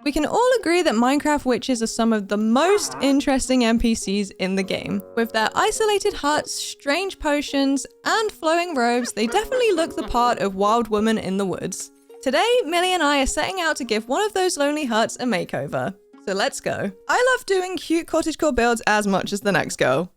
We can all agree that Minecraft witches are some of the most interesting NPCs in the game. With their isolated huts, strange potions, and flowing robes, they definitely look the part of wild woman in the woods. Today, Millie and I are setting out to give one of those lonely huts a makeover. So let's go. I love doing cute cottagecore builds as much as the next girl.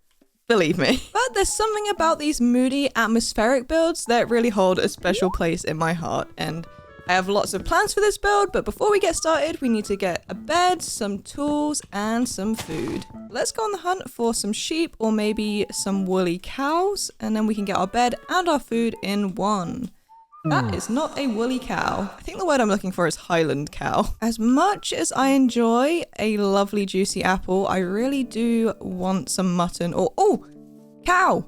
Believe me. But there's something about these moody, atmospheric builds that really hold a special place in my heart, and I have lots of plans for this build, but before we get started, we need to get a bed, some tools, and some food. Let's go on the hunt for some sheep or maybe some woolly cows, and then we can get our bed and our food in one. That is not a woolly cow. I think the word I'm looking for is Highland cow. As much as I enjoy a lovely juicy apple, I really do want some mutton or, oh, cow.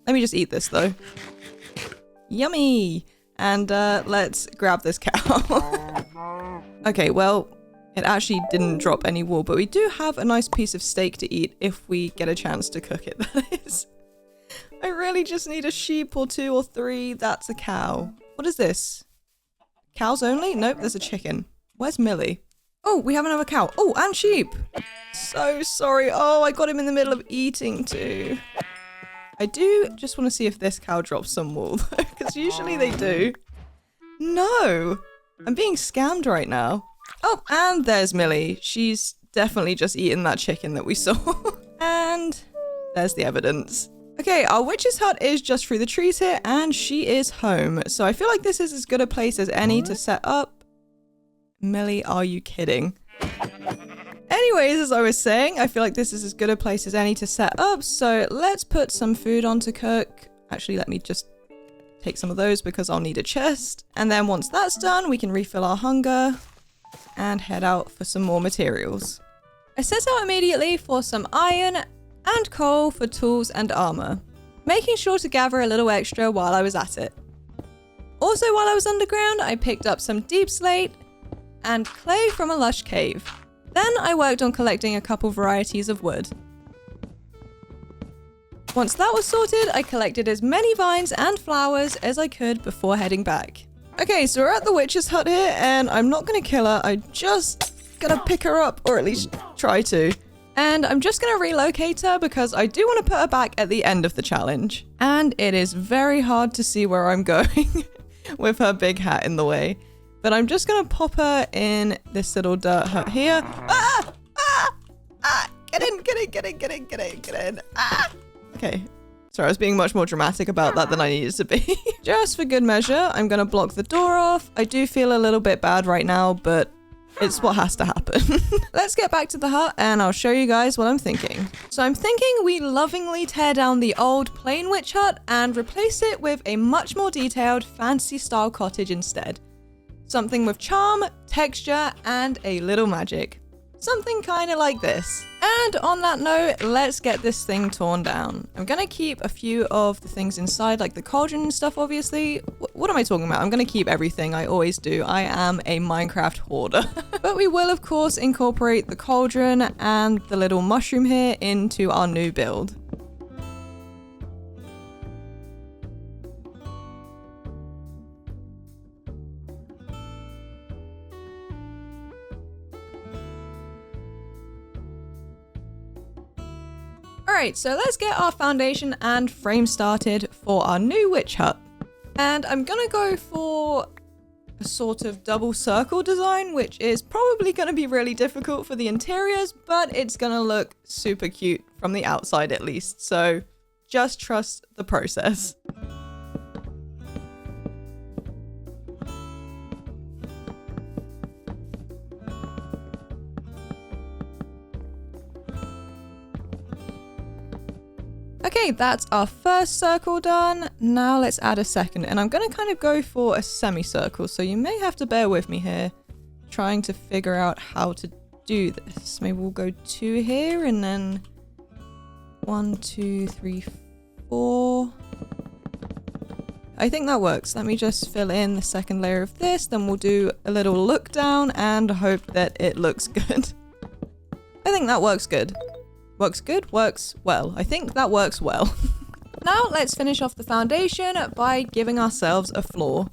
Let me just eat this though. Yummy. And let's grab this cow. Okay, well, it actually didn't drop any wool, but we do have a nice piece of steak to eat if we get a chance to cook it, that is. I really just need a sheep or 2 or 3. That's a cow. What is this? Cows only? Nope, there's a chicken. Where's Millie? Oh, we have another cow. Oh, and sheep. So sorry. Oh, I got him in the middle of eating too. I do just want to see if this cow drops some wool, because usually they do. No! I'm being scammed right now. Oh, and there's Millie. She's definitely just eaten that chicken that we saw. And there's the evidence. Okay, our witch's hut is just through the trees here, and she is home. So I feel like this is as good a place as any to set up. Millie, are you kidding? Anyways, as I was saying, I feel like this is as good a place as any to set up, so let's put some food on to cook. Actually, let me just take some of those because I'll need a chest. And then once that's done, we can refill our hunger and head out for some more materials. I set out immediately for some iron and coal for tools and armor, making sure to gather a little extra while I was at it. Also, while I was underground, I picked up some deep slate and clay from a lush cave. Then I worked on collecting a couple varieties of wood. Once that was sorted, I collected as many vines and flowers as I could before heading back. Okay, so we're at the witch's hut here, and I'm not gonna kill her, I'm just gonna pick her up, or at least try to. And I'm just gonna relocate her because I do want to put her back at the end of the challenge. And it is very hard to see where I'm going with her big hat in the way. But I'm just gonna pop her in this little dirt hut here. Ah! Ah! Ah! Get in, get in, get in, get in, get in, get in. Ah! Okay. Sorry, I was being much more dramatic about that than I needed to be. Just for good measure, I'm gonna block the door off. I do feel a little bit bad right now, but it's what has to happen. Let's get back to the hut and I'll show you guys what I'm thinking. So I'm thinking we lovingly tear down the old plain witch hut and replace it with a much more detailed fantasy style cottage instead. Something with charm, texture, and a little magic. Something kind of like this. And on that note, let's get this thing torn down. I'm gonna keep a few of the things inside, like the cauldron and stuff, obviously. What am I talking about? I'm gonna keep everything, I always do. I am a Minecraft hoarder. But we will, of course, incorporate the cauldron and the little mushroom here into our new build. Alright, so let's get our foundation and frame started for our new witch hut. And I'm gonna go for a sort of double circle design, which is probably gonna be really difficult for the interiors, but it's gonna look super cute from the outside at least. So just trust the process. Okay, that's our first circle done. Now let's add a second, and I'm gonna kind of go for a semicircle, so you may have to bear with me here, trying to figure out how to do this. Maybe we'll go 2 here, and then 1, 2, 3, 4. I think that works. Let me just fill in the second layer of this, then we'll do a little look down and hope that it looks good. I think that works good. Works good, works well. I think that works well. Now let's finish off the foundation by giving ourselves a floor.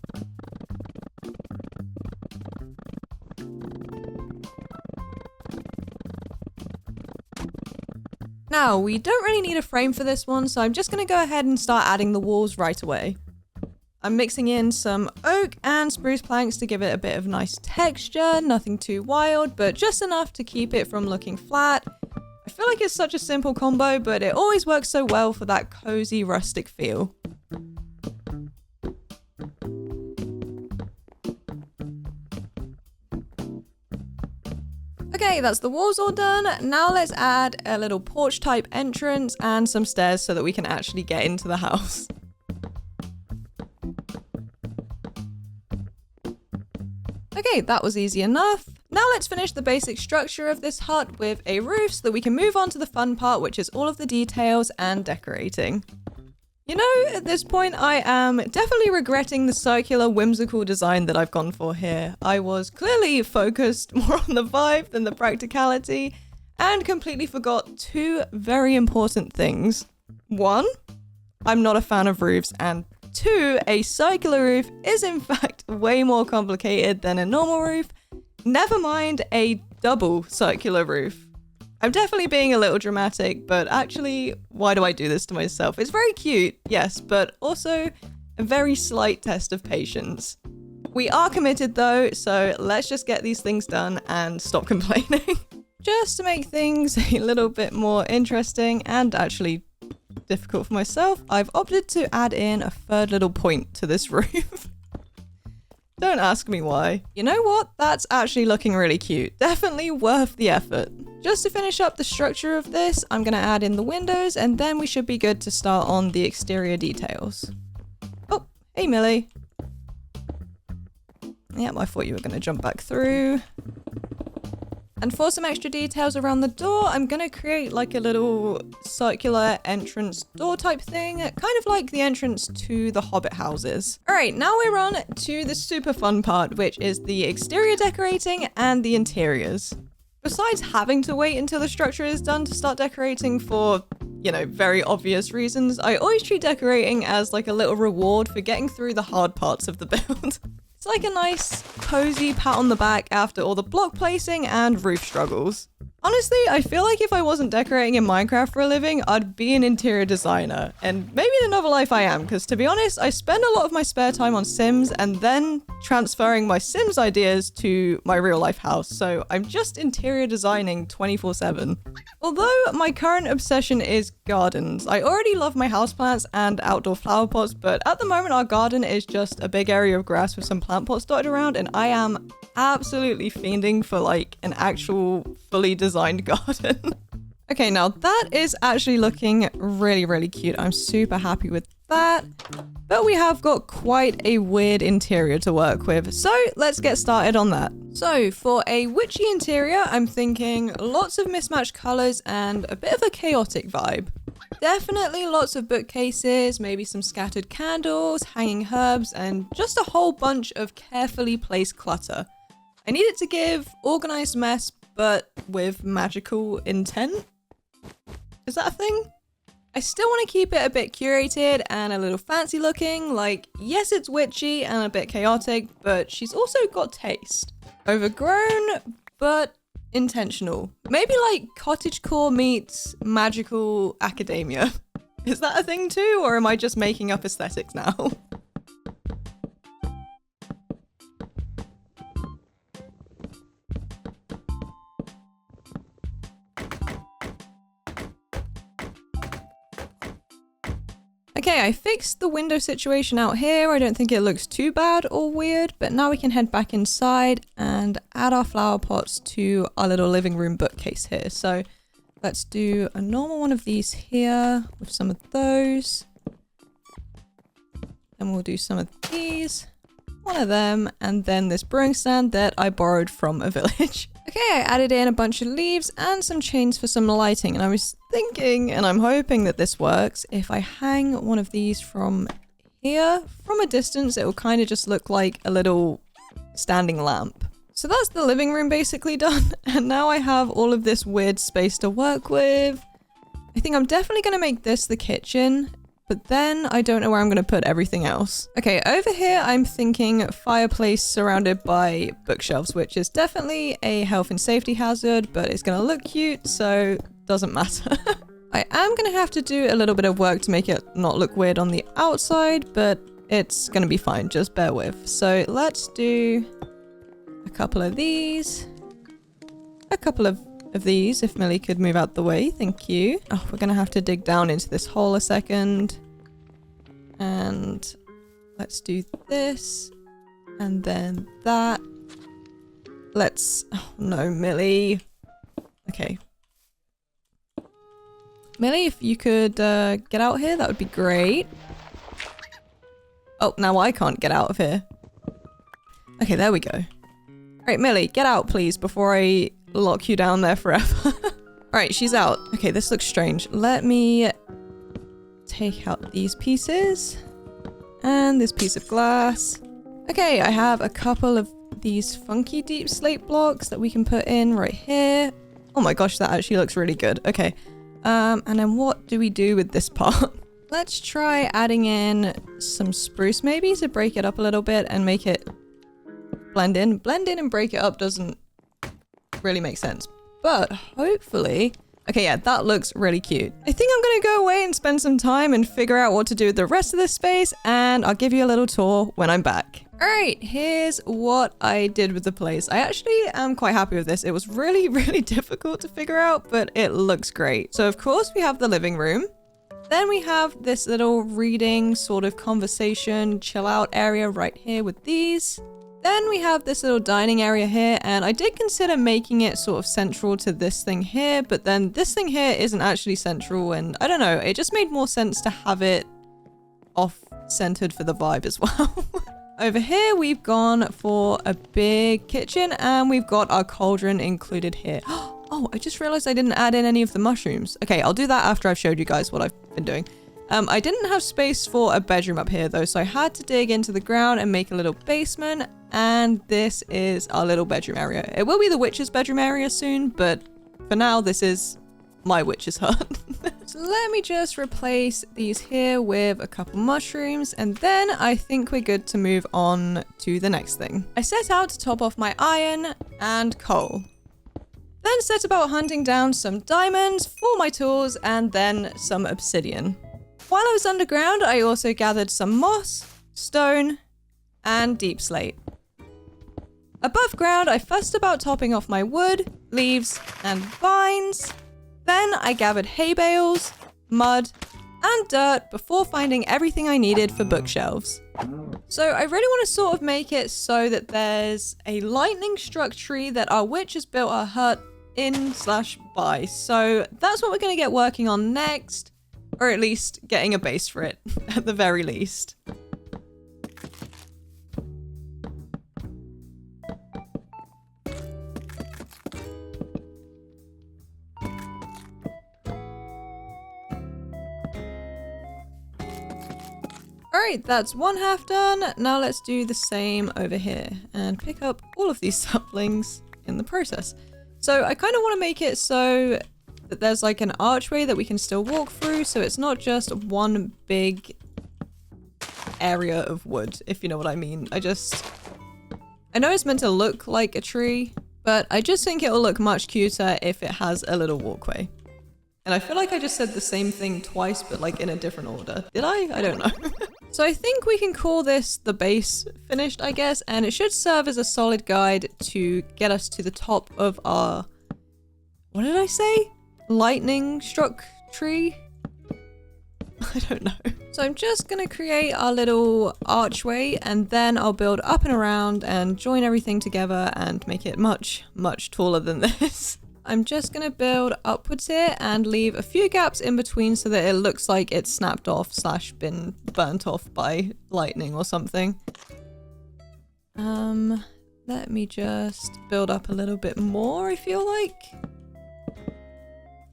Now, we don't really need a frame for this one, so I'm just gonna go ahead and start adding the walls right away. I'm mixing in some oak and spruce planks to give it a bit of nice texture, nothing too wild, but just enough to keep it from looking flat. I feel like it's such a simple combo, but it always works so well for that cozy rustic feel. Okay, that's the walls all done. Now let's add a little porch type entrance and some stairs so that we can actually get into the house. Okay, that was easy enough. Now let's finish the basic structure of this hut with a roof so that we can move on to the fun part, which is all of the details and decorating. You know, at this point, I am definitely regretting the circular, whimsical design that I've gone for here. I was clearly focused more on the vibe than the practicality, and completely forgot two very important things. One, I'm not a fan of roofs, and two, a circular roof is in fact way more complicated than a normal roof. Never mind a double circular roof. I'm definitely being a little dramatic, but actually, why do I do this to myself? It's very cute, yes, but also a very slight test of patience. We are committed though, so let's just get these things done and stop complaining. Just to make things a little bit more interesting and actually difficult for myself, I've opted to add in a third little point to this roof. Don't ask me why. You know what? That's actually looking really cute. Definitely worth the effort. Just to finish up the structure of this, I'm gonna add in the windows and then we should be good to start on the exterior details. Oh, hey Millie. Yep, I thought you were gonna jump back through. And for some extra details around the door, I'm gonna create like a little circular entrance door type thing, kind of like the entrance to the Hobbit houses. All right, now we're on to the super fun part, which is the exterior decorating and the interiors. Besides having to wait until the structure is done to start decorating for, you know, very obvious reasons, I always treat decorating as like a little reward for getting through the hard parts of the build. It's like a nice, cozy pat on the back after all the block placing and roof struggles. Honestly, I feel like if I wasn't decorating in Minecraft for a living, I'd be an interior designer. And maybe in another life I am, because to be honest, I spend a lot of my spare time on Sims and then transferring my Sims ideas to my real life house. So I'm just interior designing 24/7. Although my current obsession is gardens, I already love my houseplants and outdoor flower pots, but at the moment our garden is just a big area of grass with some plant pots dotted around, and I am absolutely fiending for like an actual fully designed garden. Okay, now that is actually looking really, really cute. I'm super happy with that. But we have got quite a weird interior to work with, so let's get started on that. So for a witchy interior, I'm thinking lots of mismatched colors and a bit of a chaotic vibe. Definitely lots of bookcases, maybe some scattered candles, hanging herbs, and just a whole bunch of carefully placed clutter. I need it to give organized mess, but with magical intent? Is that a thing? I still want to keep it a bit curated and a little fancy looking, like, yes, it's witchy and a bit chaotic, but she's also got taste. Overgrown, but intentional. Maybe like cottagecore meets magical academia. Is that a thing too, or am I just making up aesthetics now? Okay, I fixed the window situation out here. I don't think it looks too bad or weird, but now we can head back inside and add our flower pots to our little living room bookcase here. So let's do a normal one of these here with some of those. Then we'll do some of these, one of them, and then this brewing stand that I borrowed from a village. Okay, I added in a bunch of leaves and some chains for some lighting, and I was thinking, and I'm hoping that this works, if I hang one of these from here, from a distance, it will kind of just look like a little standing lamp. So that's the living room basically done, and now I have all of this weird space to work with. I think I'm definitely going to make this the kitchen, but then I don't know where I'm going to put everything else. Okay, over here I'm thinking fireplace surrounded by bookshelves, which is definitely a health and safety hazard, but it's going to look cute, so doesn't matter. I am going to have to do a little bit of work to make it not look weird on the outside, but it's going to be fine. Just bear with. So let's do a couple of these. A couple of these, if Millie could move out the way. Thank you. Oh, we're going to have to dig down into this hole a second. And let's do this. And then that. Let's... Oh, no, Millie. Okay. Millie, if you could get out here, that would be great. Oh, now I can't get out of here. Okay, there we go. Alright, Millie, get out, please, before I lock you down there forever. Alright, she's out. Okay, this looks strange. Let me take out these pieces. And this piece of glass. Okay, I have a couple of these funky deep slate blocks that we can put in right here. Oh my gosh, that actually looks really good. Okay. And then what do we do with this part? Let's try adding in some spruce maybe to break it up a little bit and make it blend in. Blend in and break it up doesn't really make sense. But hopefully... Okay, yeah, that looks really cute. I think I'm gonna go away and spend some time and figure out what to do with the rest of this space, and I'll give you a little tour when I'm back. Alright, here's what I did with the place. I actually am quite happy with this. It was really, really difficult to figure out, but it looks great. So of course we have the living room. Then we have this little reading, sort of conversation, chill out area right here with these. Then we have this little dining area here, and I did consider making it sort of central to this thing here, but then this thing here isn't actually central, and I don't know, it just made more sense to have it off-centered for the vibe as well. Over here, we've gone for a big kitchen, and we've got our cauldron included here. Oh, I just realized I didn't add in any of the mushrooms. Okay, I'll do that after I've showed you guys what I've been doing. I didn't have space for a bedroom up here though, so I had to dig into the ground and make a little basement, and this is our little bedroom area. It will be the witch's bedroom area soon, but for now this is my witch's hut. So let me just replace these here with a couple mushrooms, and then I think we're good to move on to the next thing. I set out to top off my iron and coal. Then set about hunting down some diamonds for my tools and then some obsidian. While I was underground, I also gathered some moss, stone, and deep slate. Above ground, I fussed about topping off my wood, leaves, and vines. Then I gathered hay bales, mud, and dirt before finding everything I needed for bookshelves. So I really want to sort of make it so that there's a lightning struck tree that our witch has built her hut in/by. So that's what we're going to get working on next. Or at least getting a base for it, at the very least. Alright, that's one half done. Now let's do the same over here and pick up all of these saplings in the process. So I kind of want to make it so that there's like an archway that we can still walk through, so it's not just one big area of wood, if you know what I mean. I know it's meant to look like a tree, but I just think it'll look much cuter if it has a little walkway. And I feel like I just said the same thing twice, but like in a different order. Did I? I don't know. So I think we can call this the base finished, I guess, and it should serve as a solid guide to get us to the top of our... What did I say? Lightning struck tree? I don't know. So I'm just gonna create our little archway, and then I'll build up and around and join everything together and make it much, much taller than this. I'm just gonna build upwards here and leave a few gaps in between so that it looks like it's snapped off / been burnt off by lightning or something. Let me just build up a little bit more, I feel like.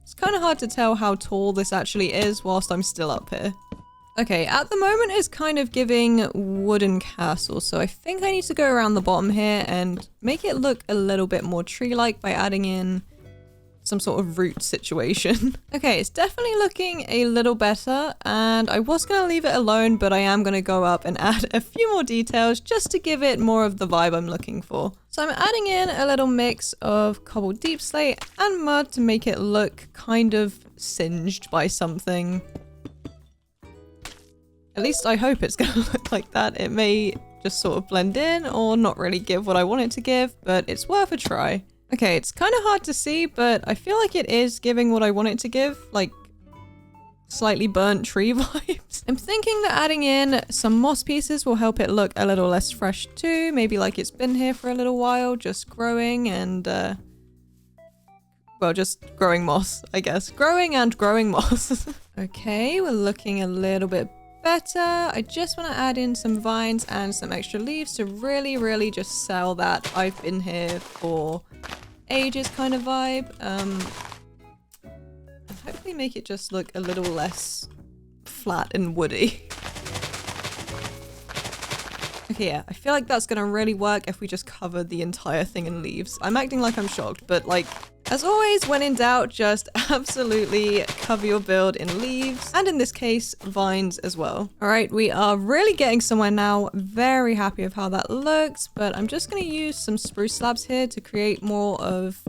It's kind of hard to tell how tall this actually is whilst I'm still up here. Okay, at the moment it's kind of giving wooden castle, so I think I need to go around the bottom here and make it look a little bit more tree-like by adding in some sort of root situation. Okay, it's definitely looking a little better, and I was going to leave it alone, but I am going to go up and add a few more details just to give it more of the vibe I'm looking for. So I'm adding in a little mix of cobbled deep slate and mud to make it look kind of singed by something. At least I hope it's gonna look like that. It may just sort of blend in or not really give what I want it to give, but it's worth a try. Okay, it's kind of hard to see, but I feel like it is giving what I want it to give, like slightly burnt tree vibes. I'm thinking that adding in some moss pieces will help it look a little less fresh too. Maybe like it's been here for a little while, just growing and, well, just growing moss, I guess. Growing and growing moss. Okay, we're looking a little bit better. I just want to add in some vines and some extra leaves to really just sell that I've been here for ages kind of vibe. And hopefully make it just look a little less flat and woody. Okay, yeah, I feel like that's gonna really work if we just cover the entire thing in leaves. I'm acting like I'm shocked, but like, as always, when in doubt, just absolutely cover your build in leaves, and in this case, vines as well. All right, we are really getting somewhere now. Very happy with how that looks, but I'm just gonna use some spruce slabs here to create more of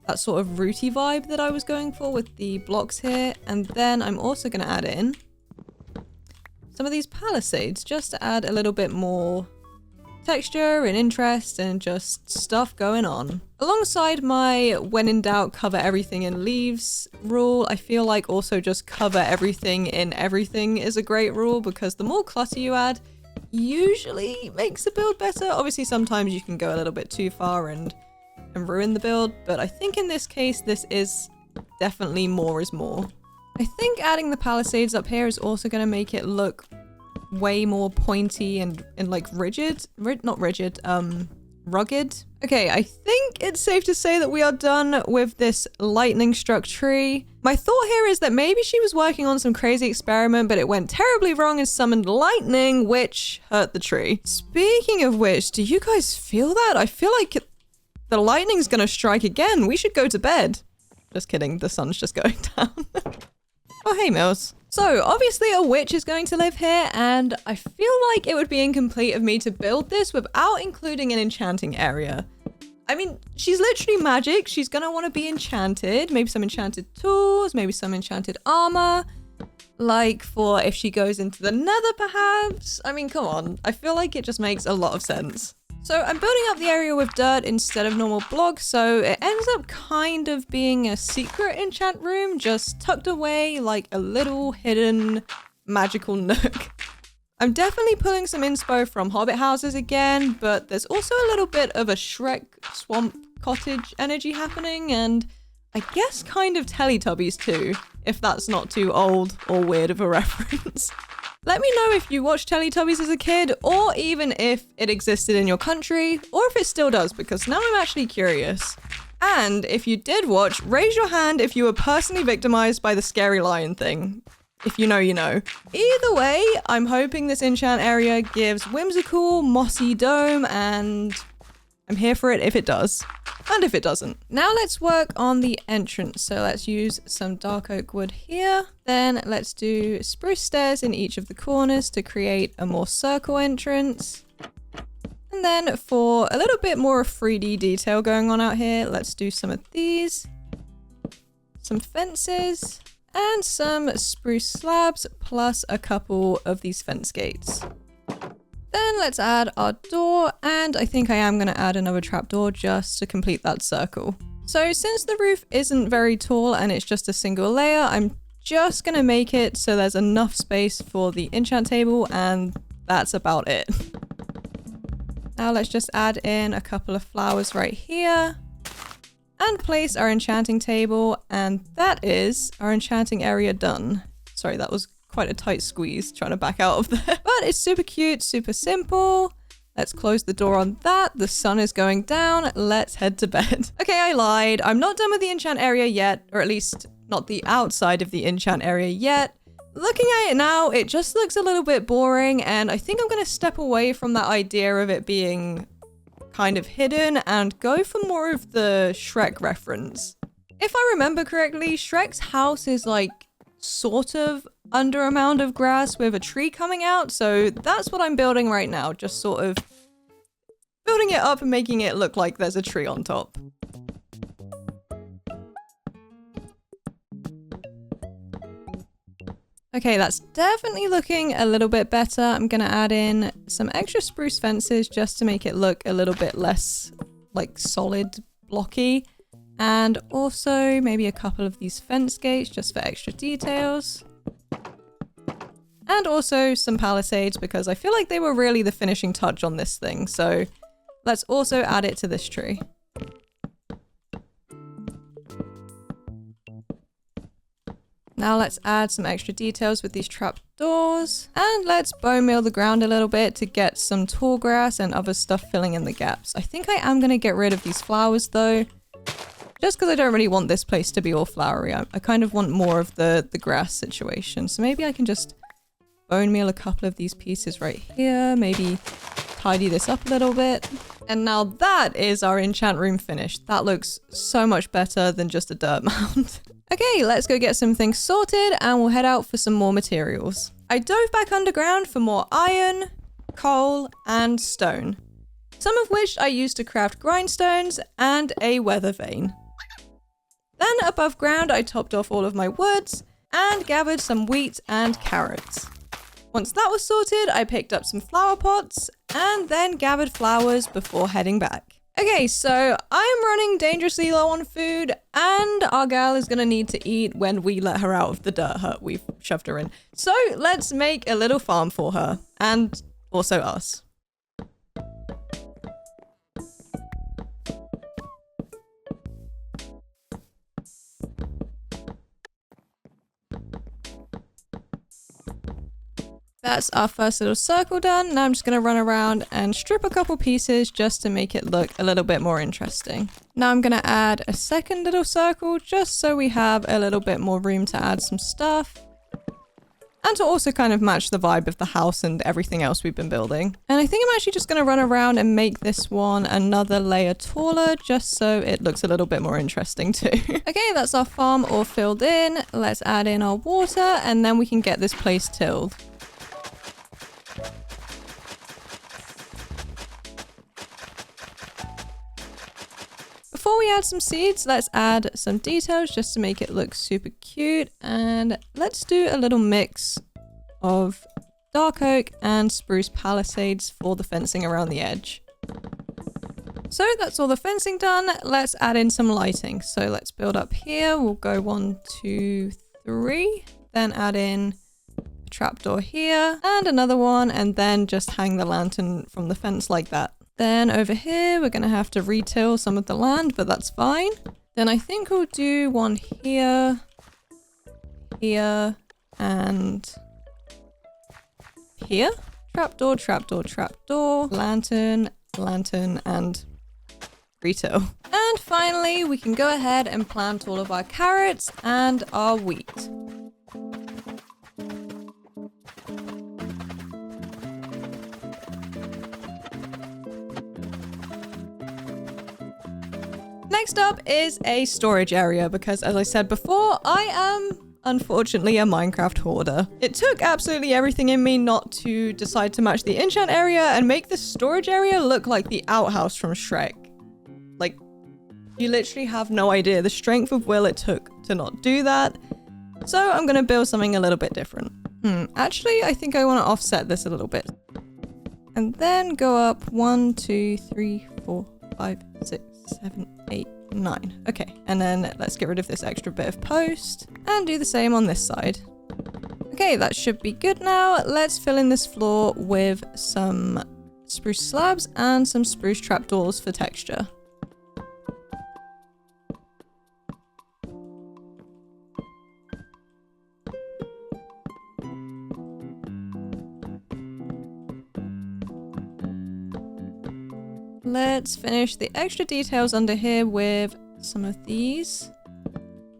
that sort of rooty vibe that I was going for with the blocks here. And then I'm also gonna add in some of these palisades just to add a little bit more texture and interest and just stuff going on. Alongside my when in doubt cover everything in leaves rule, I feel like also just cover everything in everything is a great rule, because the more clutter you add usually makes the build better. Obviously sometimes you can go a little bit too far and ruin the build, but I think in this case this is definitely more is more. I think adding the palisades up here is also going to make it look way more pointy and like rigid. Not rigid, rugged. Okay, I think it's safe to say that we are done with this lightning struck tree. My thought here is that maybe she was working on some crazy experiment, but it went terribly wrong and summoned lightning, which hurt the tree. Speaking of which, do you guys feel that? I feel like the lightning's gonna strike again. We should go to bed. Just kidding, the sun's just going down. Oh, hey, Mills. So, obviously a witch is going to live here, and I feel like it would be incomplete of me to build this without including an enchanting area. I mean, she's literally magic. She's gonna want to be enchanted. Maybe some enchanted tools, maybe some enchanted armor. Like for if she goes into the Nether, perhaps? I mean, come on. I feel like it just makes a lot of sense. So I'm building up the area with dirt instead of normal blocks, so it ends up kind of being a secret enchant room, just tucked away like a little hidden magical nook. I'm definitely pulling some inspo from hobbit houses again, but there's also a little bit of a Shrek swamp cottage energy happening, and I guess kind of Teletubbies too, if that's not too old or weird of a reference. Let me know if you watched Teletubbies as a kid, or even if it existed in your country, or if it still does, because now I'm actually curious. And if you did watch, raise your hand if you were personally victimized by the scary lion thing. If you know, you know. Either way, I'm hoping this enchant area gives whimsical, mossy dome, and I'm here for it if it does. And if it doesn't. Now let's work on the entrance. So let's use some dark oak wood here. Then let's do spruce stairs in each of the corners to create a more circle entrance. And then for a little bit more 3D detail going on out here, let's do some of these. Some fences and some spruce slabs plus a couple of these fence gates. Then let's add our door, and I think I am going to add another trapdoor just to complete that circle. So since the roof isn't very tall and it's just a single layer, I'm just going to make it so there's enough space for the enchant table, and that's about it. Now let's just add in a couple of flowers right here and place our enchanting table, and that is our enchanting area done. Sorry, that was quite a tight squeeze trying to back out of there. But it's super cute, super simple. Let's close the door on that. The sun is going down. Let's head to bed. Okay, I lied. I'm not done with the enchant area yet, or at least not the outside of the enchant area yet. Looking at it now, it just looks a little bit boring, and I think I'm going to step away from that idea of it being kind of hidden and go for more of the Shrek reference. If I remember correctly, Shrek's house is like sort of under a mound of grass with a tree coming out, so that's what I'm building right now, just sort of building it up and making it look like there's a tree on top. Okay, that's definitely looking a little bit better. I'm gonna add in some extra spruce fences just to make it look a little bit less like solid blocky. And also maybe a couple of these fence gates just for extra details. And also some palisades because I feel like they were really the finishing touch on this thing. So let's also add it to this tree. Now let's add some extra details with these trapdoors. And let's bone meal the ground a little bit to get some tall grass and other stuff filling in the gaps. I think I am going to get rid of these flowers though. Just because I don't really want this place to be all flowery. I kind of want more of the grass situation. So maybe I can just bone meal a couple of these pieces right here. Maybe tidy this up a little bit. And now that is our enchant room finished. That looks so much better than just a dirt mound. Okay, let's go get some things sorted and we'll head out for some more materials. I dove back underground for more iron, coal, and stone. Some of which I used to craft grindstones and a weather vane. Then above ground, I topped off all of my woods and gathered some wheat and carrots. Once that was sorted, I picked up some flower pots and then gathered flowers before heading back. Okay, so I'm running dangerously low on food and our gal is gonna need to eat when we let her out of the dirt hut we've shoved her in. So let's make a little farm for her and also us. That's our first little circle done. Now I'm just going to run around and strip a couple pieces just to make it look a little bit more interesting. Now I'm going to add a second little circle just so we have a little bit more room to add some stuff. And to also kind of match the vibe of the house and everything else we've been building. And I think I'm actually just going to run around and make this one another layer taller just so it looks a little bit more interesting too. Okay, that's our farm all filled in. Let's add in our water and then we can get this place tilled. Before we add some seeds, let's add some details just to make it look super cute. And let's do a little mix of dark oak and spruce palisades for the fencing around the edge. So that's all the fencing done. Let's add in some lighting. So let's build up here. We'll go 1, 2, 3. Then add in a trapdoor here and another one. And then just hang the lantern from the fence like that. Then over here, we're going to have to retill some of the land, but that's fine. Then I think we'll do one here, here, and here. Trapdoor, trapdoor, trapdoor, lantern, lantern, and retill. And finally, we can go ahead and plant all of our carrots and our wheat. Next up is a storage area because, as I said before, I am unfortunately a Minecraft hoarder. It took absolutely everything in me not to decide to match the enchant area and make the storage area look like the outhouse from Shrek. Like, you literally have no idea the strength of will it took to not do that. So I'm gonna build something a little bit different. Actually, I think I want to offset this a little bit. And then go up 1, 2, 3, 4, 5, 6, 7, 8, 9. Okay, and then let's get rid of this extra bit of post and do the same on this side. Okay, that should be good now. Let's fill in this floor with some spruce slabs and some spruce trapdoors for texture. Let's finish the extra details under here with some of these.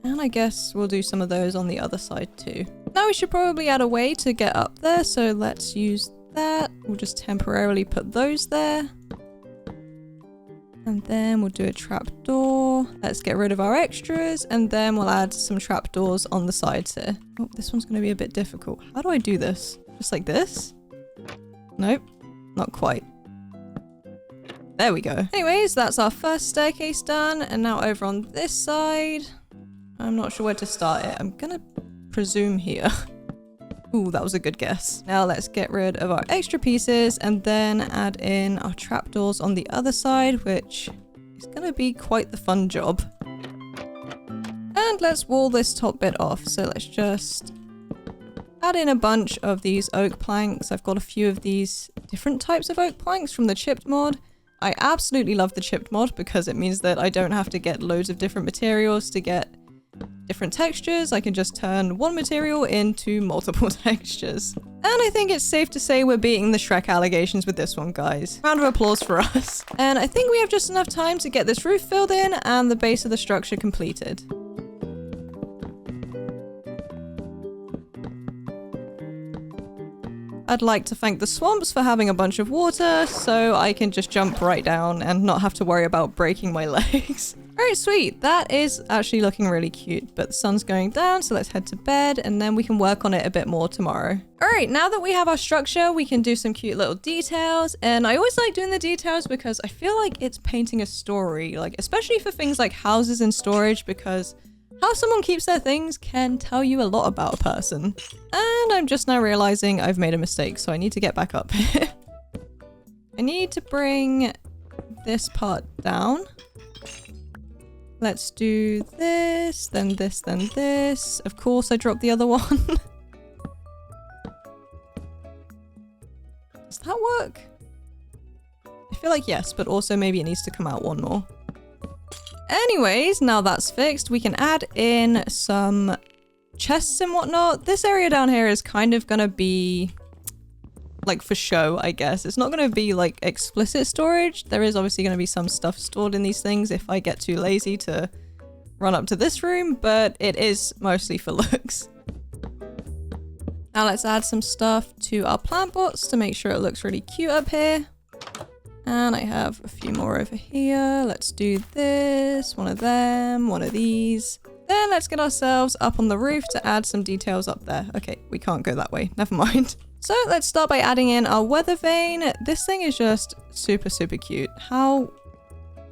And I guess we'll do some of those on the other side too. Now we should probably add a way to get up there, so let's use that. We'll just temporarily put those there. And then we'll do a trapdoor. Let's get rid of our extras, and then we'll add some trapdoors on the sides here. Oh, this one's going to be a bit difficult. How do I do this? Just like this? Nope, not quite. There we go. Anyways, that's our first staircase done. And now over on this side, I'm not sure where to start it. I'm gonna presume here. Ooh, that was a good guess. Now let's get rid of our extra pieces and then add in our trapdoors on the other side, which is gonna be quite the fun job. And let's wall this top bit off. So let's just add in a bunch of these oak planks. I've got a few of these different types of oak planks from the chipped mod. I absolutely love the chipped mod because it means that I don't have to get loads of different materials to get different textures. I can just turn one material into multiple textures. And I think it's safe to say we're beating the Shrek allegations with this one, guys. Round of applause for us. And I think we have just enough time to get this roof filled in and the base of the structure completed. I'd like to thank the swamps for having a bunch of water so I can just jump right down and not have to worry about breaking my legs. Alright, sweet. That is actually looking really cute, but the sun's going down, so let's head to bed and then we can work on it a bit more tomorrow. Alright, now that we have our structure, we can do some cute little details, and I always like doing the details because I feel like it's painting a story, like especially for things like houses and storage, because how someone keeps their things can tell you a lot about a person. And I'm just now realizing I've made a mistake, so I need to get back up here. I need to bring this part down. Let's do this, then this, then this. Of course, I dropped the other one. Does that work? I feel like yes, but also maybe it needs to come out one more. Anyways, now that's fixed, we can add in some chests and whatnot. This area down here is kind of gonna be like for show, I guess. It's not gonna be like explicit storage. There is obviously gonna be some stuff stored in these things if I get too lazy to run up to this room, but it is mostly for looks. Now let's add some stuff to our plant pots to make sure it looks really cute up here. And I have a few more over here. Let's do this, one of them, one of these. Then let's get ourselves up on the roof to add some details up there. Okay, we can't go that way, never mind. So let's start by adding in our weather vane. This thing is just super, super cute. How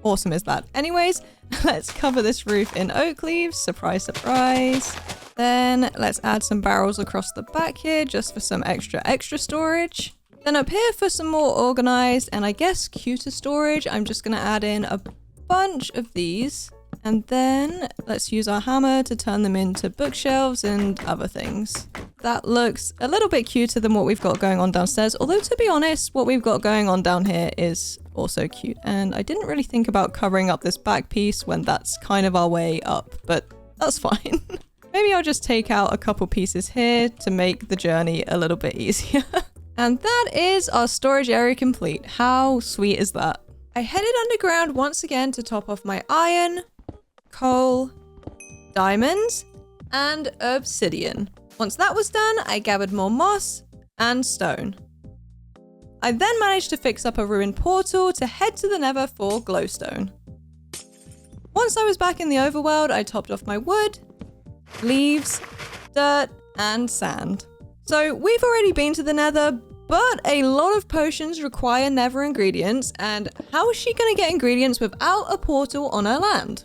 awesome is that? Anyways, let's cover this roof in oak leaves. Surprise, surprise. Then let's add some barrels across the back here just for some extra storage. Then up here for some more organized and I guess cuter storage, I'm just going to add in a bunch of these. And then let's use our hammer to turn them into bookshelves and other things. That looks a little bit cuter than what we've got going on downstairs. Although to be honest, what we've got going on down here is also cute. And I didn't really think about covering up this back piece when that's kind of our way up, but that's fine. Maybe I'll just take out a couple pieces here to make the journey a little bit easier. And that is our storage area complete. How sweet is that? I headed underground once again to top off my iron, coal, diamonds, and obsidian. Once that was done, I gathered more moss and stone. I then managed to fix up a ruined portal to head to the Nether for glowstone. Once I was back in the overworld, I topped off my wood, leaves, dirt, and sand. So we've already been to the Nether, but a lot of potions require Nether ingredients, and how is she gonna get ingredients without a portal on her land?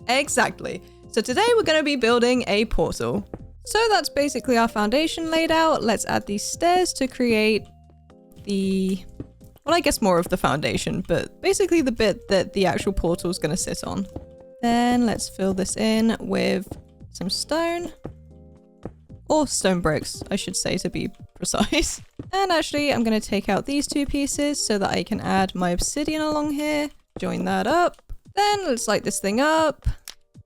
Exactly. So today we're gonna be building a portal. So that's basically our foundation laid out. Let's add these stairs to create the, well, I guess more of the foundation, but basically the bit that the actual portal is gonna sit on. Then let's fill this in with some stone. Or stone bricks, I should say, to be precise. And actually, I'm going to take out these two pieces so that I can add my obsidian along here. Join that up. Then let's light this thing up.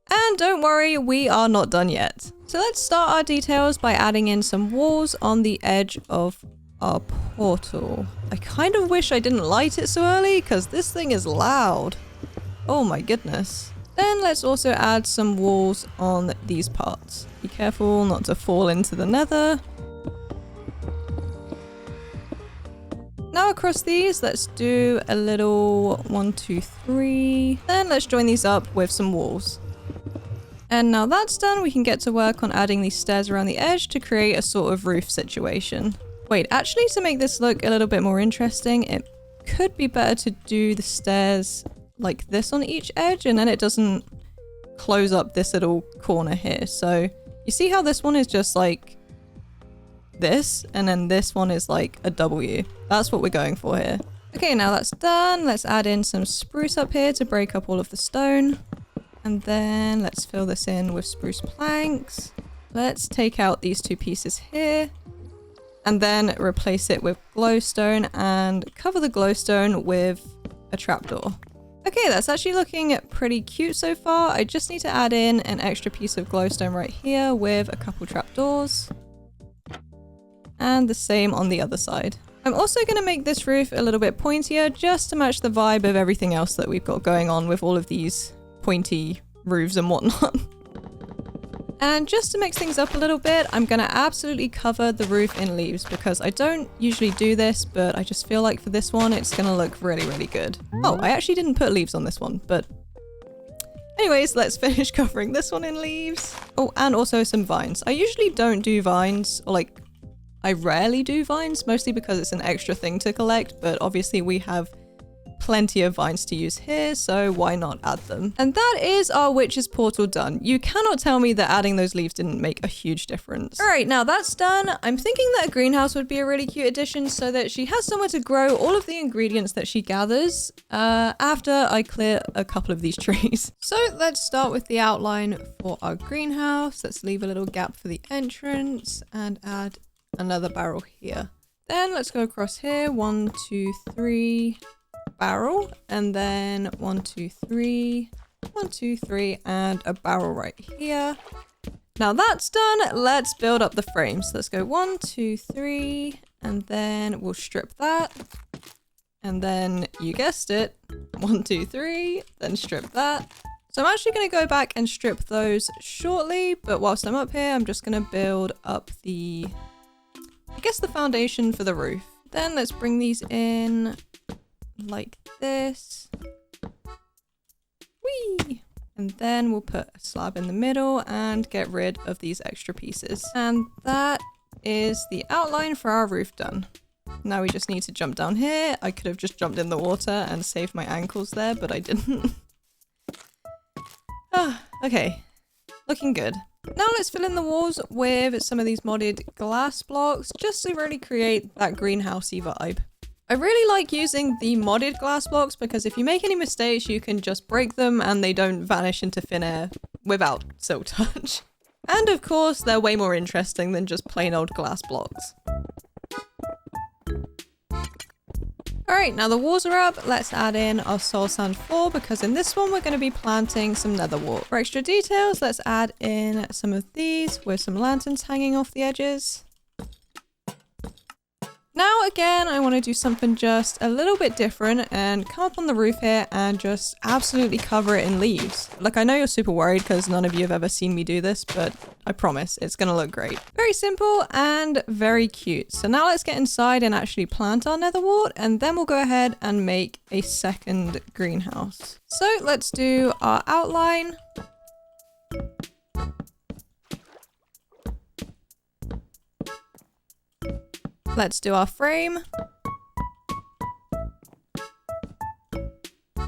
And don't worry, we are not done yet. So let's start our details by adding in some walls on the edge of our portal. I kind of wish I didn't light it so early because this thing is loud. Oh my goodness. Then let's also add some walls on these parts. Be careful not to fall into the Nether. Now across these, let's do a little 1, 2, 3. Then let's join these up with some walls. And now that's done, we can get to work on adding these stairs around the edge to create a sort of roof situation. Wait, actually to make this look a little bit more interesting, it could be better to do the stairs like this on each edge, and then it doesn't close up this little corner here. So you see how this one is just like this, and then this one is like a W. That's what we're going for here. Okay, now that's done. Let's add in some spruce up here to break up all of the stone. And then let's fill this in with spruce planks. Let's take out these two pieces here and then replace it with glowstone and cover the glowstone with a trapdoor. Okay, that's actually looking pretty cute so far. I just need to add in an extra piece of glowstone right here with a couple trapdoors. And the same on the other side. I'm also going to make this roof a little bit pointier just to match the vibe of everything else that we've got going on with all of these pointy roofs and whatnot. And just to mix things up a little bit, I'm going to absolutely cover the roof in leaves because I don't usually do this, but I just feel like for this one, it's going to look really, really good. Oh, I actually didn't put leaves on this one, but anyways, let's finish covering this one in leaves. Oh, and also some vines. I usually don't do vines, or like, I rarely do vines, mostly because it's an extra thing to collect, but obviously we have plenty of vines to use here, so why not add them? And that is our witch's portal done. You cannot tell me that adding those leaves didn't make a huge difference. All right, now that's done. I'm thinking that a greenhouse would be a really cute addition so that she has somewhere to grow all of the ingredients that she gathers after I clear a couple of these trees. So let's start with the outline for our greenhouse. Let's leave a little gap for the entrance and add another barrel here. Then let's go across here, 1, 2, 3, barrel, and then 1, 2, 3, 1, 2, 3, and a barrel right here. Now that's done, let's build up the frames. Let's go 1, 2, 3, and then we'll strip that. And then you guessed it, 1, 2, 3, then strip that. So I'm actually going to go back and strip those shortly, but whilst I'm up here, I'm just going to build up the, I guess, the foundation for the roof. Then let's bring these in like this. Whee! And then we'll put a slab in the middle and get rid of these extra pieces. And that is the outline for our roof done. Now we just need to jump down here. I could have just jumped in the water and saved my ankles there, but I didn't. Okay, looking good. Now let's fill in the walls with some of these modded glass blocks just to really create that greenhousey vibe. I really like using the modded glass blocks because if you make any mistakes, you can just break them and they don't vanish into thin air without silk touch. And of course, they're way more interesting than just plain old glass blocks. Alright, now the walls are up. Let's add in our soul sand 4 because in this one we're going to be planting some nether wart. For extra details, let's add in some of these with some lanterns hanging off the edges. Now again, I want to do something just a little bit different and come up on the roof here and just absolutely cover it in leaves. Like, I know you're super worried because none of you have ever seen me do this, but I promise it's going to look great. Very simple and very cute. So now let's get inside and actually plant our nether wart, and then we'll go ahead and make a second greenhouse. So let's do our outline. Let's do our frame.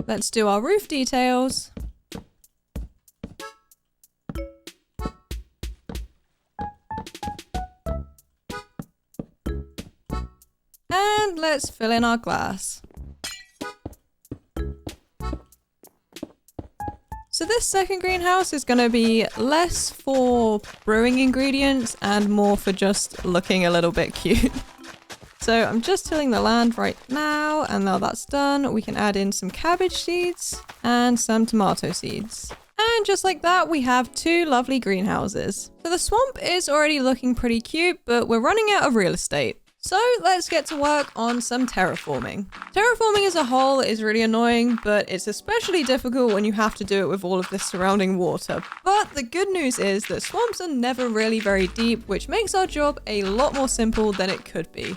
Let's do our roof details. And let's fill in our glass. So this second greenhouse is going to be less for brewing ingredients and more for just looking a little bit cute. So I'm just tilling the land right now, and now that's done, we can add in some cabbage seeds and some tomato seeds. And just like that, we have 2 lovely greenhouses. So the swamp is already looking pretty cute, but we're running out of real estate. So let's get to work on some terraforming. Terraforming as a whole is really annoying, but it's especially difficult when you have to do it with all of this surrounding water. But the good news is that swamps are never really very deep, which makes our job a lot more simple than it could be.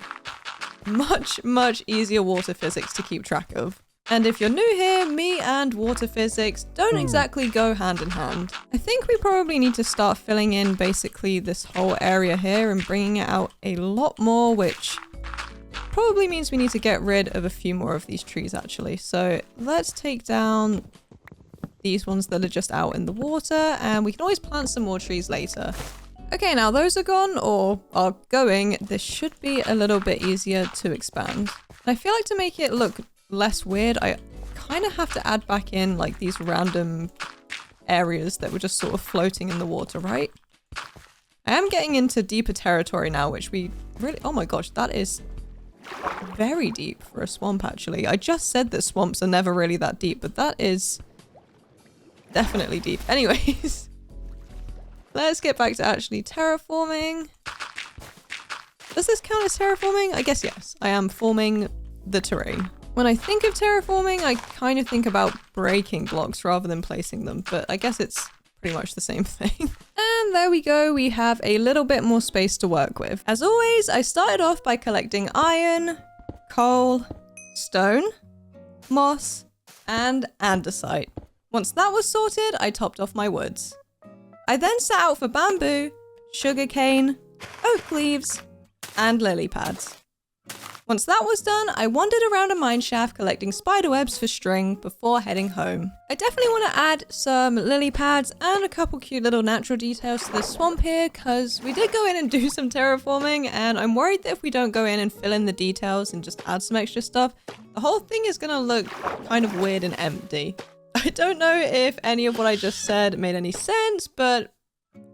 Much easier water physics to keep track of. And if you're new here, me and water physics don't exactly go hand in hand. I think we probably need to start filling in basically this whole area here and bringing it out a lot more, which probably means we need to get rid of a few more of these trees actually. So let's take down these ones that are just out in the water, and we can always plant some more trees later. Okay, now those are gone or are going. This should be a little bit easier to expand. I feel like to make it look less weird, I kind of have to add back in like these random areas that were just sort of floating in the water, right? I am getting into deeper territory now, which we really... Oh my gosh, that is very deep for a swamp, actually. I just said that swamps are never really that deep, but that is definitely deep. Anyways, let's get back to actually terraforming. Does this count as terraforming? I guess yes. I am forming the terrain. When I think of terraforming, I kind of think about breaking blocks rather than placing them, but I guess it's pretty much the same thing. And there we go, we have a little bit more space to work with. As always, I started off by collecting iron, coal, stone, moss, and andesite. Once that was sorted, I topped off my woods. I then set out for bamboo, sugarcane, oak leaves, and lily pads. Once that was done, I wandered around a mine shaft collecting spiderwebs for string before heading home. I definitely want to add some lily pads and a couple cute little natural details to the swamp here, because we did go in and do some terraforming, and I'm worried that if we don't go in and fill in the details and just add some extra stuff, the whole thing is going to look kind of weird and empty. I don't know if any of what I just said made any sense, but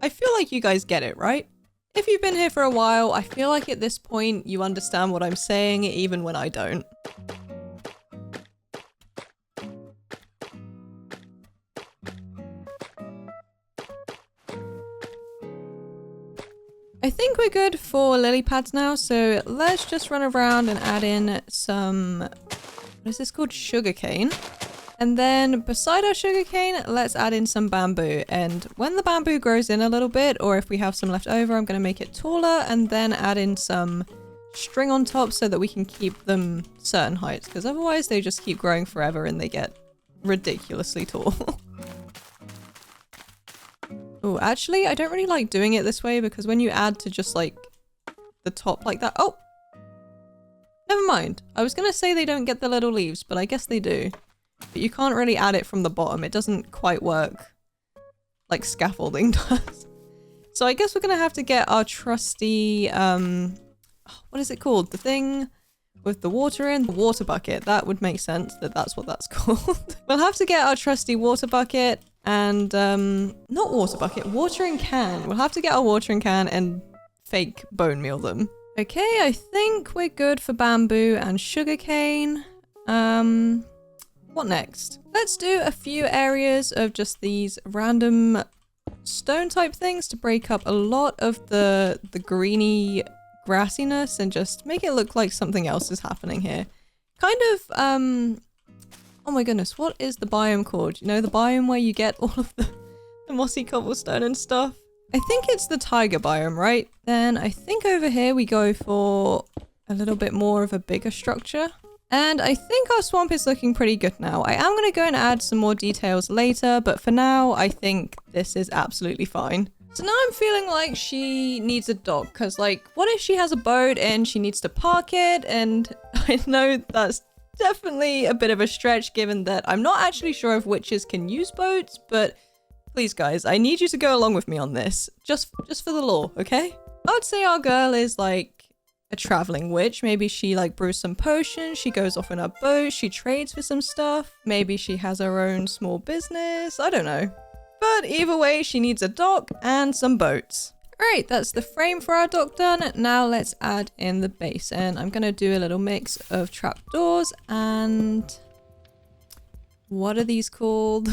I feel like you guys get it, right? If you've been here for a while, I feel like at this point you understand what I'm saying, even when I don't. I think we're good for lily pads now, so let's just run around and add in some, what is this called? Sugarcane. And then beside our sugarcane, let's add in some bamboo. And when the bamboo grows in a little bit, or if we have some left over, I'm going to make it taller and then add in some string on top so that we can keep them certain heights, because otherwise they just keep growing forever and they get ridiculously tall. Oh, actually, I don't really like doing it this way, because when you add to just like the top like that, oh, never mind. I was going to say they don't get the little leaves, but I guess they do. But you can't really add it from the bottom. It doesn't quite work like scaffolding does. So I guess we're going to have to get our trusty, what is it called? The thing with the water in? The water bucket. That would make sense that that's what that's called. We'll have to get our trusty water bucket and, not water bucket, watering can. We'll have to get our watering can and fake bone meal them. Okay, I think we're good for bamboo and sugarcane. What next? Let's do a few areas of just these random stone type things to break up a lot of the greeny grassiness and just make it look like something else is happening here. Kind of, oh my goodness, what is the biome called? You know, the biome where you get all of the mossy cobblestone and stuff? I think it's the tiger biome, right? Then I think over here we go for a little bit more of a bigger structure. And I think our swamp is looking pretty good now. I am going to go and add some more details later, but for now, I think this is absolutely fine. So now I'm feeling like she needs a dock, because like, what if she has a boat and she needs to park it? And I know that's definitely a bit of a stretch given that I'm not actually sure if witches can use boats, but please guys, I need you to go along with me on this. Just for the lore, okay? I would say our girl is like a traveling witch. Maybe she like brews some potions, she goes off in her boat, she trades for some stuff. Maybe she has her own small business, I don't know. But either way, she needs a dock and some boats. Alright, that's the frame for our dock done. Now let's add in the base, and I'm gonna do a little mix of trapdoors and... what are these called?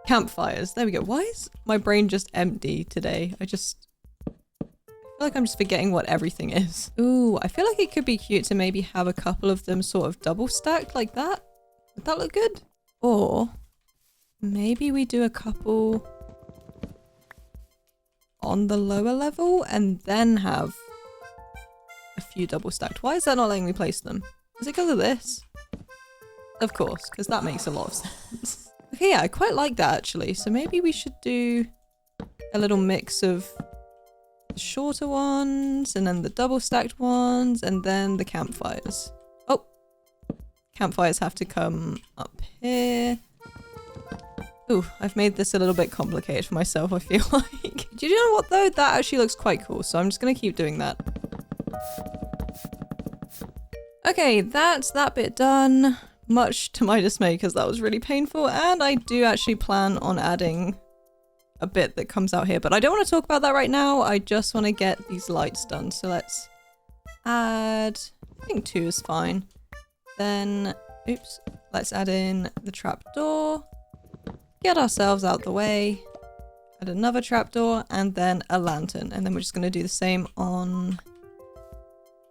Campfires. There we go. Why is my brain just empty today? I feel like I'm just forgetting what everything is. Ooh, I feel like it could be cute to maybe have a couple of them sort of double stacked like that. Would that look good? Or maybe we do a couple on the lower level and then have a few double stacked. Why is that not letting me place them? Is it because of this? Of course, because that makes a lot of sense. Okay, yeah, I quite like that actually. So maybe we should do a little mix of the shorter ones, and then the double stacked ones, and then the campfires. Oh, campfires have to come up here. Ooh, I've made this a little bit complicated for myself, I feel like. Do you know what though? That actually looks quite cool, so I'm just gonna keep doing that. Okay, that's that bit done. Much to my dismay, because that was really painful, and I do actually plan on adding a bit that comes out here, but I don't want to talk about that right now. I just want to get these lights done. So let's add, I think 2 is fine. Then, oops, let's add in the trapdoor. Get ourselves out the way, add another trapdoor, and then a lantern. And then we're just going to do the same on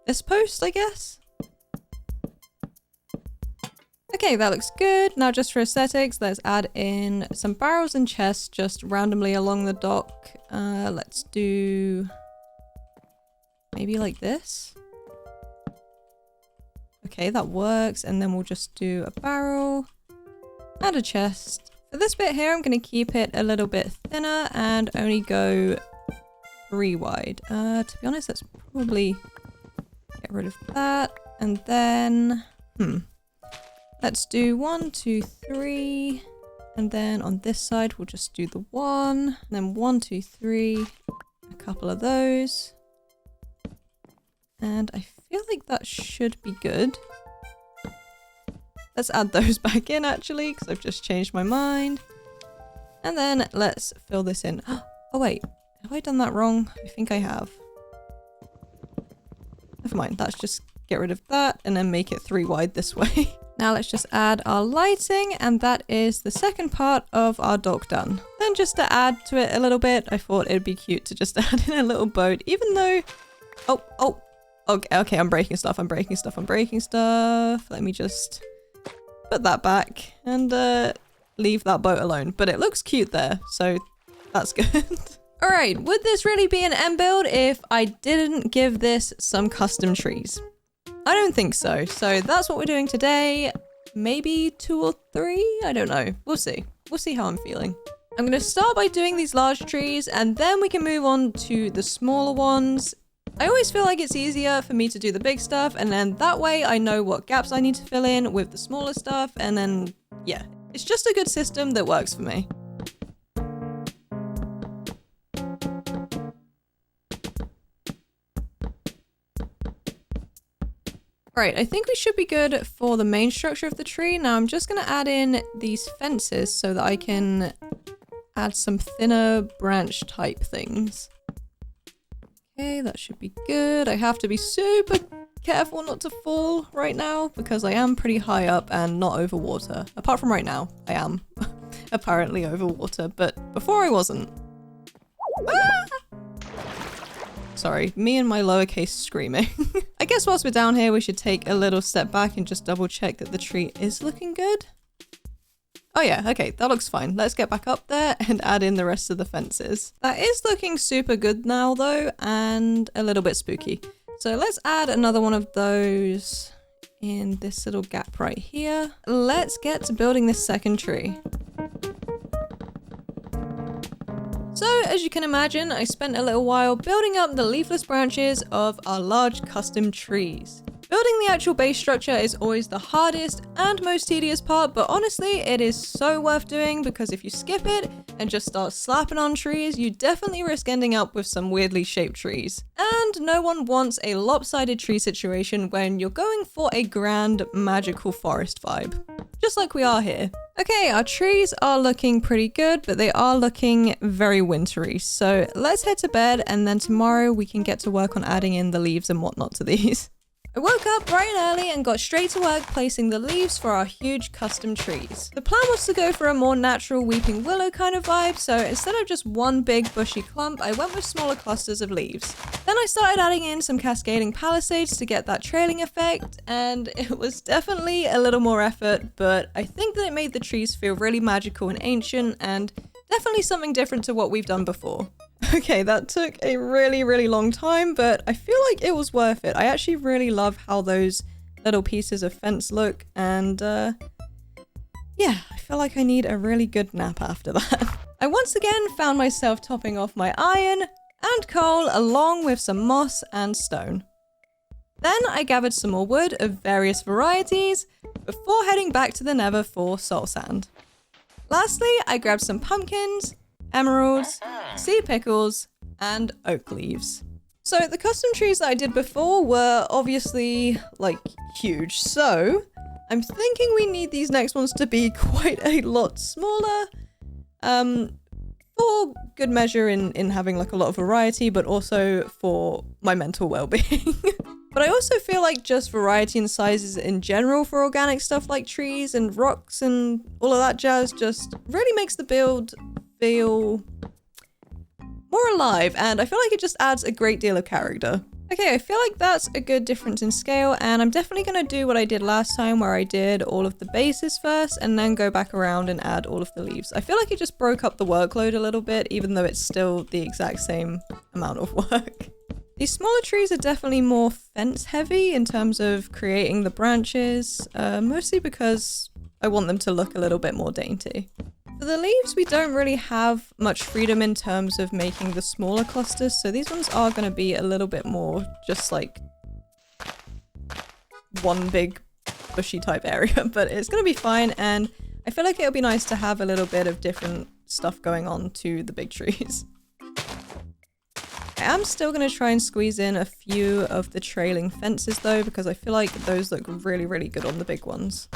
this post, I guess. Okay, that looks good. Now just for aesthetics, let's add in some barrels and chests just randomly along the dock. Let's do maybe like this. Okay, that works. And then we'll just do a barrel and a chest. For this bit here, I'm going to keep it a little bit thinner and only go 3 wide. To be honest, let's probably get rid of that. And then, let's do 1, 2, 3. And then on this side, we'll just do the 1. And then 1, 2, 3. A couple of those. And I feel like that should be good. Let's add those back in actually, because I've just changed my mind. And then let's fill this in. Oh wait, have I done that wrong? I think I have. Never mind, let's just get rid of that and then make it 3 wide this way. Now let's just add our lighting, and that is the second part of our dock done. Then just to add to it a little bit, I thought it'd be cute to just add in a little boat, even though... Okay, I'm breaking stuff. Let me just put that back and leave that boat alone. But it looks cute there, so that's good. Alright, would this really be an end build if I didn't give this some custom trees? I don't think so. So that's what we're doing today. Maybe 2 or 3? I don't know. We'll see. We'll see how I'm feeling. I'm going to start by doing these large trees, and then we can move on to the smaller ones. I always feel like it's easier for me to do the big stuff, and then that way I know what gaps I need to fill in with the smaller stuff, and then, yeah. It's just a good system that works for me. Right, I think we should be good for the main structure of the tree. Now I'm just going to add in these fences so that I can add some thinner branch type things. Okay, that should be good. I have to be super careful not to fall right now because I am pretty high up and not over water. Apart from right now, I am apparently over water, but before I wasn't. Ah! Sorry, me and my lowercase screaming. I guess whilst we're down here, we should take a little step back and just double check that the tree is looking good. Oh yeah, okay, that looks fine. Let's get back up there and add in the rest of the fences. That is looking super good now though, and a little bit spooky. So let's add another one of those in this little gap right here. Let's get to building this second tree. So, as you can imagine, I spent a little while building up the leafless branches of our large custom trees. Building the actual base structure is always the hardest and most tedious part, but honestly, it is so worth doing because if you skip it and just start slapping on trees, you definitely risk ending up with some weirdly shaped trees. And no one wants a lopsided tree situation when you're going for a grand magical forest vibe. Just like we are here. Okay, our trees are looking pretty good, but they are looking very wintry. So let's head to bed, and then tomorrow we can get to work on adding in the leaves and whatnot to these. I woke up bright and early and got straight to work placing the leaves for our huge custom trees. The plan was to go for a more natural weeping willow kind of vibe, so instead of just one big bushy clump, I went with smaller clusters of leaves. Then I started adding in some cascading palisades to get that trailing effect, and it was definitely a little more effort, but I think that it made the trees feel really magical and ancient, and definitely something different to what we've done before. Okay, that took a really long time, but I feel like it was worth it. I actually really love how those little pieces of fence look, and yeah, I feel like I need a really good nap after that. I once again found myself topping off my iron, and coal along with some moss and stone. Then I gathered some more wood of various varieties before heading back to the Nether for soul sand. Lastly, I grabbed some pumpkins, emeralds, sea pickles, and oak leaves. So the custom trees that I did before were obviously like huge, so I'm thinking we need these next ones to be quite a lot smaller. For good measure in having like a lot of variety, but also for my mental well-being. But I also feel like just variety in sizes in general for organic stuff like trees and rocks and all of that jazz just really makes the build feel more alive, and I feel like it just adds a great deal of character. Okay, I feel like that's a good difference in scale, and I'm definitely going to do what I did last time where I did all of the bases first and then go back around and add all of the leaves. I feel like it just broke up the workload a little bit, even though it's still the exact same amount of work. These smaller trees are definitely more fence heavy in terms of creating the branches, mostly because I want them to look a little bit more dainty. For the leaves, we don't really have much freedom in terms of making the smaller clusters, so these ones are going to be a little bit more just like one big bushy type area, but it's going to be fine, and I feel like it'll be nice to have a little bit of different stuff going on to the big trees. I am still going to try and squeeze in a few of the trailing fences though, because I feel like those look really, really good on the big ones.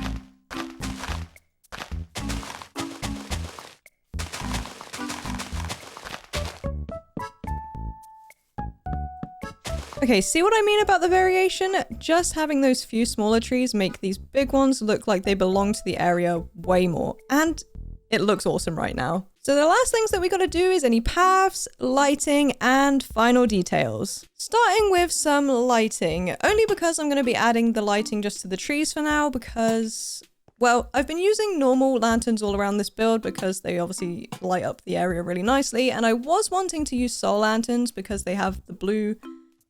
Okay, see what I mean about the variation? Just having those few smaller trees make these big ones look like they belong to the area way more, and it looks awesome right now. So the last things that we gotta do is any paths, lighting, and final details. Starting with some lighting, only because I'm gonna be adding the lighting just to the trees for now because, well, I've been using normal lanterns all around this build because they obviously light up the area really nicely, and I was wanting to use soul lanterns because they have the blue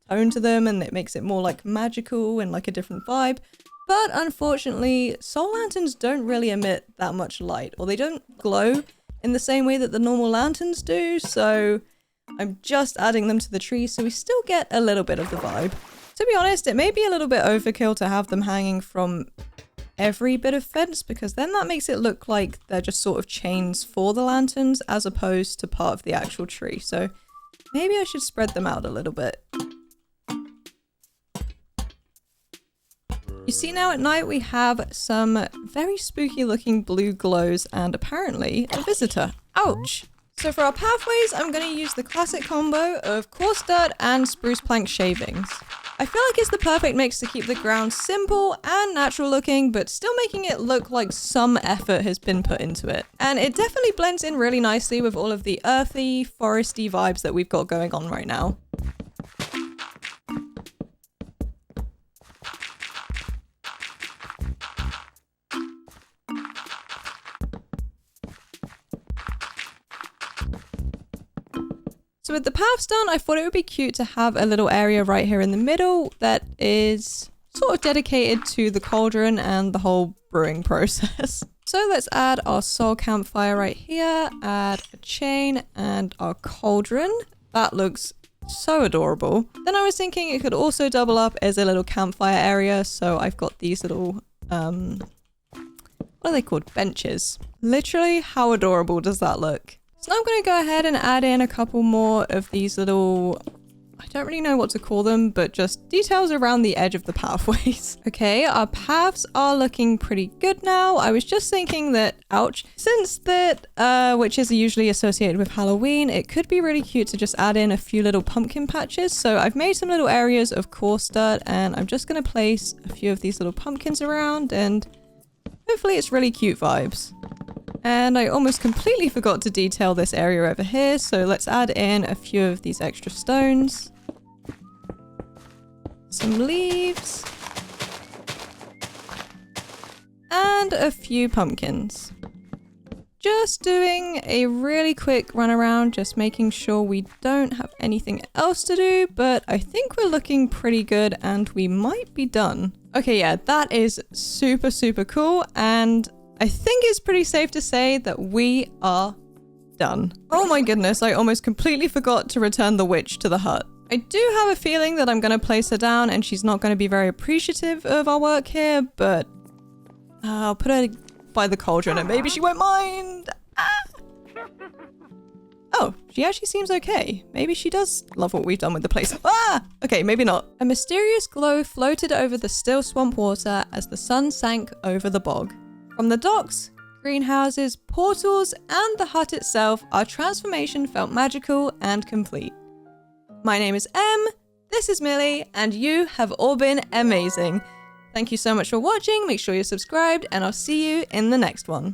tone to them and it makes it more like magical and like a different vibe. But unfortunately, soul lanterns don't really emit that much light, or they don't glow in the same way that the normal lanterns do, so I'm just adding them to the tree so we still get a little bit of the vibe. To be honest, it may be a little bit overkill to have them hanging from every bit of fence, because then that makes it look like they're just sort of chains for the lanterns as opposed to part of the actual tree, so maybe I should spread them out a little bit. You see now at night we have some very spooky looking blue glows and apparently a visitor. Ouch! So for our pathways, I'm going to use the classic combo of coarse dirt and spruce plank shavings. I feel like it's the perfect mix to keep the ground simple and natural looking, but still making it look like some effort has been put into it. And it definitely blends in really nicely with all of the earthy, foresty vibes that we've got going on right now. So with the paths done, I thought it would be cute to have a little area right here in the middle that is sort of dedicated to the cauldron and the whole brewing process. So let's add our soul campfire right here, add a chain and our cauldron. That looks so adorable. Then I was thinking it could also double up as a little campfire area. So I've got these little, what are they called? Benches. Literally, how adorable does that look? So now I'm going to go ahead and add in a couple more of these little, I don't really know what to call them, but just details around the edge of the pathways. Okay, our paths are looking pretty good now. I was just thinking that, ouch, since that witches are usually associated with Halloween, it could be really cute to just add in a few little pumpkin patches. So I've made some little areas of coarse dirt and I'm just going to place a few of these little pumpkins around and hopefully it's really cute vibes. And I almost completely forgot to detail this area over here, so let's add in a few of these extra stones. Some leaves. And a few pumpkins. Just doing a really quick run around, just making sure we don't have anything else to do, but I think we're looking pretty good and we might be done. Okay, yeah, that is super, super cool, and I think it's pretty safe to say that we are done. Oh my goodness, I almost completely forgot to return the witch to the hut. I do have a feeling that I'm going to place her down and she's not going to be very appreciative of our work here, but I'll put her by the cauldron and maybe she won't mind. Ah! Oh, she actually seems okay. Maybe she does love what we've done with the place. Ah! Okay, maybe not. A mysterious glow floated over the still swamp water as the sun sank over the bog. From the docks, greenhouses, portals, and the hut itself, our transformation felt magical and complete. My name is Em, this is Millie, and you have all been amazing. Thank you so much for watching, make sure you're subscribed, and I'll see you in the next one.